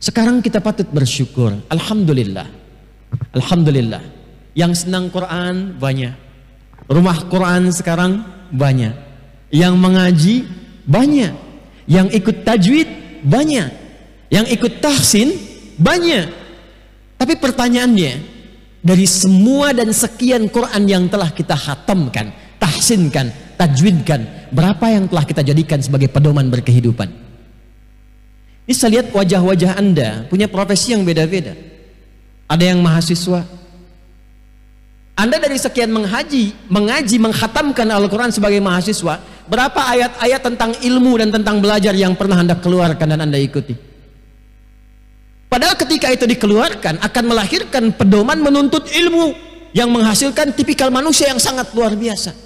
Sekarang kita patut bersyukur. Alhamdulillah. Alhamdulillah. Yang senang Quran banyak. Rumah Quran sekarang banyak. Yang mengaji banyak. Yang ikut tajwid banyak. Yang ikut tahsin banyak. Tapi pertanyaannya, dari semua dan sekian Quran yang telah kita khatamkan, tahsinkan, tajwidkan, berapa yang telah kita jadikan sebagai pedoman berkehidupan? Ini saya lihat wajah-wajah Anda punya profesi yang beda-beda. Ada yang mahasiswa. Anda dari sekian mengaji, menghatamkan Al-Quran sebagai mahasiswa, berapa ayat-ayat tentang ilmu dan tentang belajar yang pernah Anda keluarkan dan Anda ikuti? Padahal ketika itu dikeluarkan akan melahirkan pedoman menuntut ilmu yang menghasilkan tipikal manusia yang sangat luar biasa.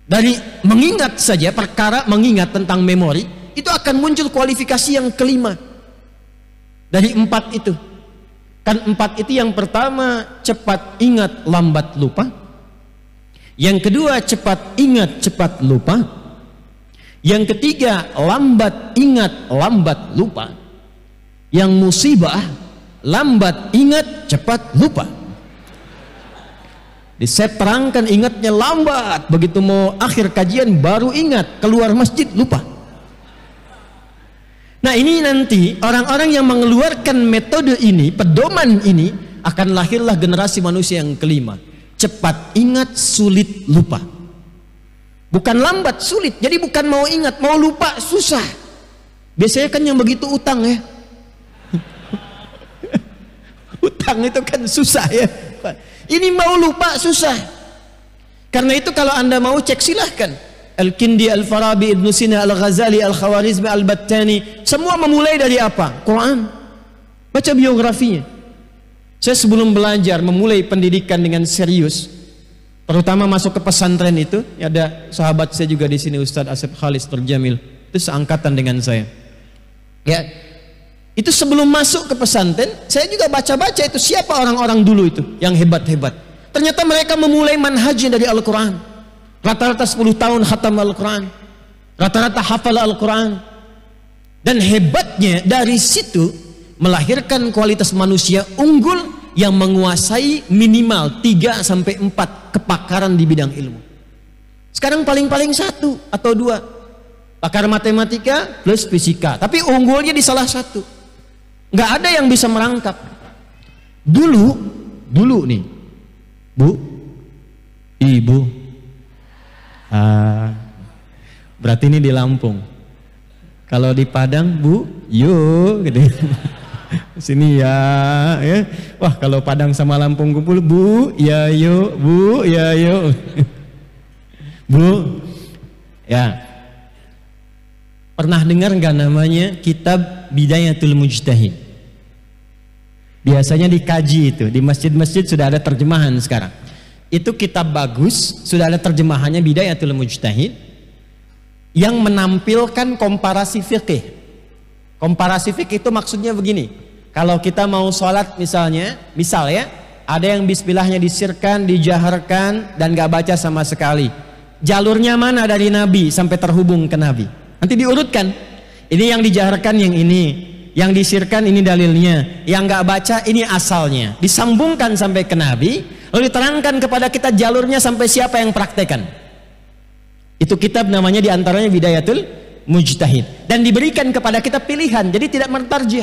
Dari mengingat saja, perkara mengingat tentang memori, itu akan muncul kualifikasi yang kelima dari 4 itu. Kan 4 itu yang pertama cepat ingat lambat lupa, yang kedua cepat ingat cepat lupa, yang ketiga lambat ingat lambat lupa, yang musibah lambat ingat cepat lupa. Saya terangkan ingatnya lambat, begitu mau akhir kajian baru ingat, keluar masjid lupa. Nah ini nanti orang-orang yang mengeluarkan metode ini, pedoman ini, akan lahirlah generasi manusia yang kelima. Cepat ingat, sulit lupa. Bukan lambat, sulit. Jadi bukan mau ingat, mau lupa susah. Biasanya kan yang begitu utang ya. Utang itu kan susah ya. Ini mau lupa susah. Karena itu kalau Anda mau cek silahkan. Al-Kindi, Al-Farabi, Ibn Sina, Al-Ghazali, Al-Khawarizmi, Al-Battani, semua memulai dari apa? Quran. Baca biografinya. Saya sebelum belajar memulai pendidikan dengan serius, terutama masuk ke pesantren itu, ada sahabat saya juga di sini, Ustadz Asep Khalis Terjamil, itu seangkatan dengan saya. Ya, itu sebelum masuk ke pesantren, saya juga baca-baca itu siapa orang-orang dulu itu yang hebat-hebat. Ternyata mereka memulai manhajnya dari Al-Quran. Rata-rata 10 tahun khatam Al-Quran, rata-rata hafal Al-Quran, dan hebatnya dari situ melahirkan kualitas manusia unggul yang menguasai minimal 3-4 kepakaran di bidang ilmu. Sekarang paling-paling 1 atau 2 pakar matematika plus fisika, tapi unggulnya di salah satu. Nggak ada yang bisa merangkap. Dulu nih, Bu, Ibu, berarti ini di Lampung. Kalau di Padang, Bu, yuk gitu. Sini ya. Wah, kalau Padang sama Lampung kumpul, Bu, ya yuk, Bu, ya yuk. Bu, ya. Pernah dengar nggak namanya kitab Bidayatul Mujtahid? Biasanya dikaji itu di masjid-masjid, sudah ada terjemahan sekarang. Itu kitab bagus, sudah ada terjemahannya, Bidayatul Mujtahid, yang menampilkan komparasi fikih. Komparasi fikih itu maksudnya begini, kalau kita mau sholat misalnya, misal ya, ada yang bismillahnya disirkan, dijaharkan, dan gak baca sama sekali. Jalurnya mana dari Nabi sampai terhubung ke Nabi? Nanti diurutkan, ini yang dijaharkan yang ini, yang disirkan ini dalilnya, yang gak baca ini asalnya, disambungkan sampai ke Nabi. Lalu diterangkan kepada kita jalurnya sampai siapa yang praktekan. Itu kitab namanya diantaranya Bidayatul Mujtahid. Dan diberikan kepada kita pilihan, jadi tidak mentarjih,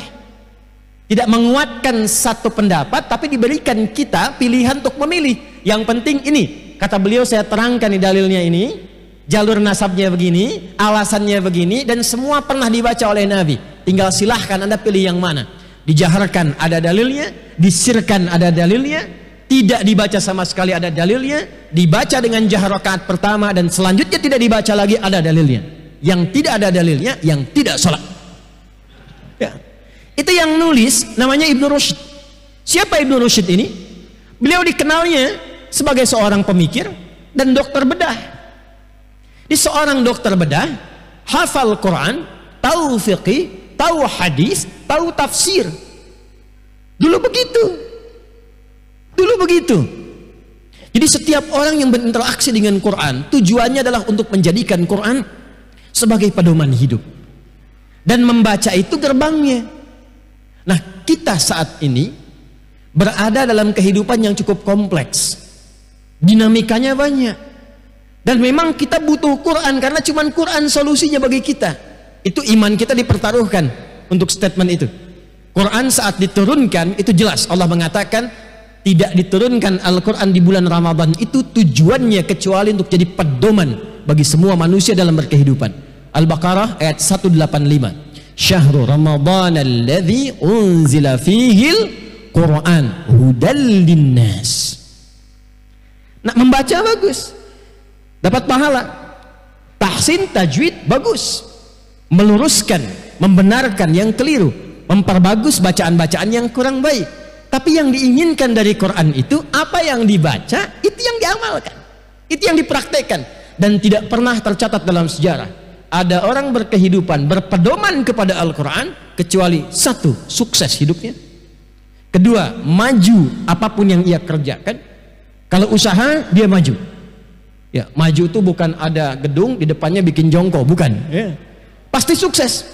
tidak menguatkan satu pendapat, tapi diberikan kita pilihan untuk memilih. Yang penting ini, kata beliau, saya terangkan di dalilnya ini, jalur nasabnya begini, alasannya begini, dan semua pernah dibaca oleh Nabi. Tinggal silahkan Anda pilih yang mana. Dijaharkan ada dalilnya, disirkan ada dalilnya, tidak dibaca sama sekali ada dalilnya, dibaca dengan jahar rakaat pertama dan selanjutnya tidak dibaca lagi ada dalilnya. Yang tidak ada dalilnya, yang tidak sholat. Ya. Itu yang nulis namanya Ibnu Rushd. Siapa Ibnu Rushd ini? Beliau dikenalnya sebagai seorang pemikir dan dokter bedah. Di seorang dokter bedah, hafal Quran, tahu fiqih, tahu hadis, tahu tafsir. Dulu begitu. Jadi setiap orang yang berinteraksi dengan Quran, tujuannya adalah untuk menjadikan Quran sebagai pedoman hidup. Dan membaca itu gerbangnya. Nah, kita saat ini berada dalam kehidupan yang cukup kompleks, dinamikanya banyak, dan memang kita butuh Quran karena cuman Quran solusinya bagi kita. Itu iman kita dipertaruhkan untuk statement itu. Quran saat diturunkan itu jelas Allah mengatakan tidak diturunkan Al-Quran di bulan Ramadan itu tujuannya kecuali untuk jadi pedoman bagi semua manusia dalam berkehidupan. Al-Baqarah ayat 185. Syahrul Ramadan alladzi unzila fihil Quran hudal linnas. Nah, membaca bagus, dapat pahala. Tahsin tajwid bagus, meluruskan, membenarkan yang keliru, memperbagus bacaan-bacaan yang kurang baik. Tapi yang diinginkan dari Quran itu apa yang dibaca, itu yang diamalkan, itu yang dipraktekkan. Dan tidak pernah tercatat dalam sejarah ada orang berkehidupan berpedoman kepada Al-Quran kecuali satu, sukses hidupnya, kedua, maju apapun yang ia kerjakan. Kalau usaha dia maju, ya, maju itu bukan ada gedung di depannya bikin jongkok, bukan, ya. Pasti sukses.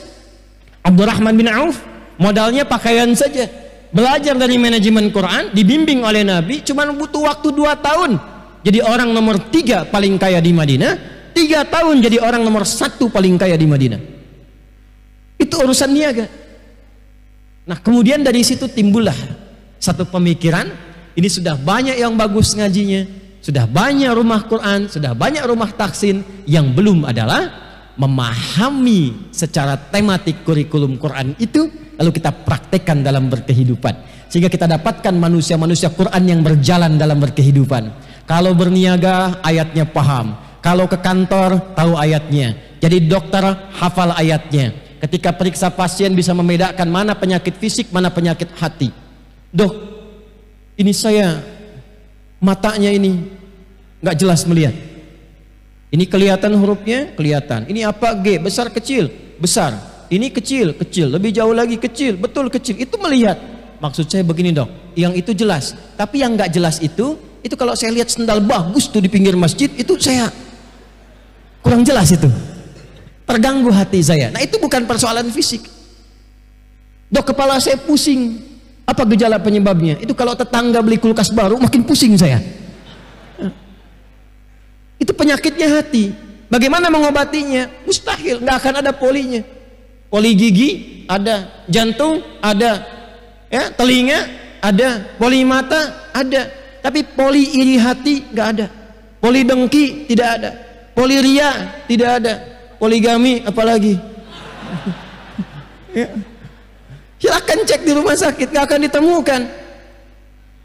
Abdurrahman bin Auf modalnya pakaian saja, belajar dari manajemen Quran, dibimbing oleh Nabi, cuma butuh waktu 2 tahun jadi orang nomor 3 paling kaya di Madinah. 3 tahun jadi orang nomor 1 paling kaya di Madinah. Itu urusan niaga. Nah, kemudian dari situ timbullah satu pemikiran, ini sudah banyak yang bagus ngajinya, sudah banyak rumah Quran, sudah banyak rumah tahsin, yang belum adalah memahami secara tematik kurikulum Quran itu, lalu kita praktekkan dalam berkehidupan, sehingga kita dapatkan manusia-manusia Quran yang berjalan dalam berkehidupan. Kalau berniaga ayatnya paham, kalau ke kantor tahu ayatnya, jadi dokter hafal ayatnya, ketika periksa pasien bisa membedakan mana penyakit fisik, mana penyakit hati. Dok, ini saya matanya ini nggak jelas melihat, ini kelihatan hurufnya, kelihatan, ini apa, G, besar kecil, besar, ini kecil, kecil, lebih jauh lagi kecil, betul kecil, itu melihat. Maksud saya begini dok, yang itu jelas, tapi yang nggak jelas itu kalau saya lihat sendal bagus tuh di pinggir masjid, itu saya kurang jelas, itu terganggu hati saya. Nah, itu bukan persoalan fisik. Dok, kepala saya pusing, apa gejala penyebabnya? Itu kalau tetangga beli kulkas baru makin pusing saya. Itu penyakitnya hati. Bagaimana mengobatinya? Mustahil, nggak akan ada polinya. Poli gigi ada, jantung ada, ya, telinga ada, poli mata ada, tapi poli iri hati nggak ada, poli dengki tidak ada, poli ria tidak ada, poligami apalagi. Ya. Silakan cek di rumah sakit, nggak akan ditemukan.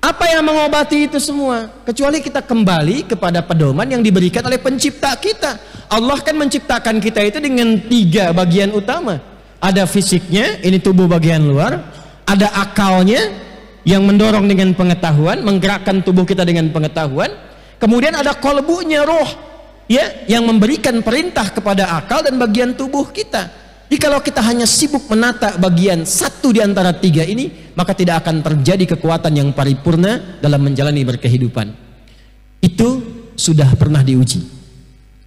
Apa yang mengobati itu semua? Kecuali kita kembali kepada pedoman yang diberikan oleh pencipta kita. Allah kan menciptakan kita itu dengan 3 bagian utama. Ada fisiknya, ini tubuh bagian luar. Ada akalnya yang mendorong dengan pengetahuan, menggerakkan tubuh kita dengan pengetahuan. Kemudian ada kolbunya, roh, ya, yang memberikan perintah kepada akal dan bagian tubuh kita. Jadi kalau kita hanya sibuk menata bagian satu di antara 3 ini, maka tidak akan terjadi kekuatan yang paripurna dalam menjalani berkehidupan. Itu sudah pernah diuji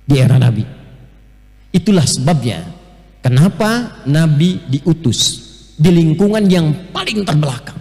di era Nabi. Itulah sebabnya kenapa Nabi diutus di lingkungan yang paling terbelakang.